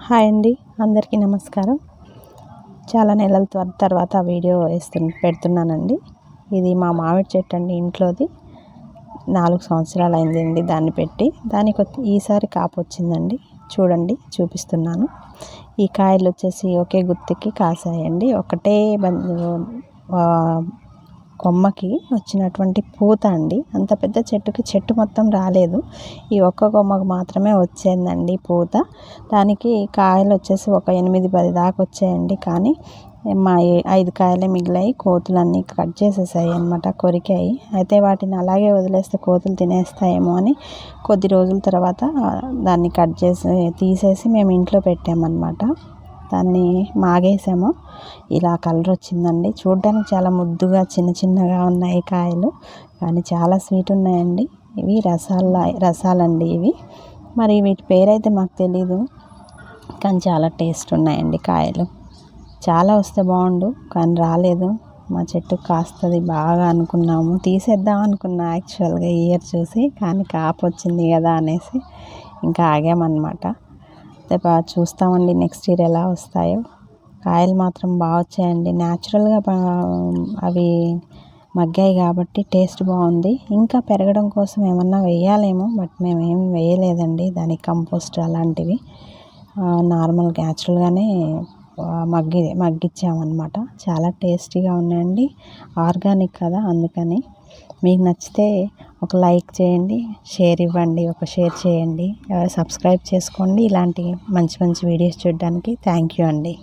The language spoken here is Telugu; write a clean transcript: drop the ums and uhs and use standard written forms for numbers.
హాయ్ అండి, అందరికీ నమస్కారం. చాలా నెలల తర్వాత వీడియో పెడుతున్నానండి. ఇది మా మామిడి చెట్టు అండి, ఇంట్లోది. 4 సంవత్సరాలు అయిందండి దాన్ని పెట్టి. దానికి ఈసారి కాపు వచ్చిందండి. చూడండి, చూపిస్తున్నాను. ఈ కాయలు వచ్చేసి ఒకే గుత్తికి కాసాయండి. ఒకటే కొమ్మకి వచ్చినటువంటి పూత అండి. అంత పెద్ద చెట్టు మొత్తం రాలేదు. ఈ ఒక్క కొమ్మకు మాత్రమే వచ్చిందండి పూత. దానికి కాయలు వచ్చేసి ఒక 8-10 దాకా వచ్చాయండి. కానీ మా 5 కాయలే మిగిలాయి. కోతులన్నీ కట్ చేసేసాయి అన్నమాట, కొరికాయి. అయితే వాటిని అలాగే వదిలేస్తే కోతులు తినేస్తాయేమో అని కొద్ది రోజుల తర్వాత దాన్ని తీసేసి మేము ఇంట్లో పెట్టామన్నమాట. దాన్ని మాగేసాము. ఇలా కలర్ వచ్చిందండి. చూడడానికి చాలా ముద్దుగా చిన్నగా ఉన్నాయి కాయలు, కానీ చాలా స్వీట్ ఉన్నాయండి. ఇవి రసాలండి ఇవి. మరి వీటి పేరైతే మాకు తెలీదు, కానీ చాలా టేస్ట్ ఉన్నాయండి కాయలు. చాలా వస్తే బాగుండు, కానీ రాలేదు. మా చెట్టు కాస్తుంది బాగా అనుకున్నాము, తీసేద్దాం అనుకున్నా యాక్చువల్గా ఇయర్ చూసి. కానీ కాపు వచ్చింది కదా అనేసి ఇంకా ఆగామన్నమాట. చూస్తామండి నెక్స్ట్ ఇయర్ ఎలా వస్తాయో. కాయలు మాత్రం బాగా వచ్చాయండి. న్యాచురల్గా అవి మగ్గాయి కాబట్టి టేస్ట్ బాగుంది. ఇంకా పెరగడం కోసం ఏమన్నా వేయాలేమో, బట్ మేము ఏమి వేయలేదండి దానికి కంపోస్ట్ అలాంటివి. నార్మల్ న్యాచురల్గానే మగ్గించామన్నమాట. చాలా టేస్టీగా ఉన్నాయండి. ఆర్గానిక్ కదా, అందుకని. మీకు నచ్చితే ఒక లైక్ చేయండి, షేర్ ఇవ్వండి, షేర్ చేయండి, సబ్స్క్రైబ్ చేసుకోండి. ఇలాంటి మంచి వీడియోస్ చూడడానికి. థ్యాంక్ యూ అండి.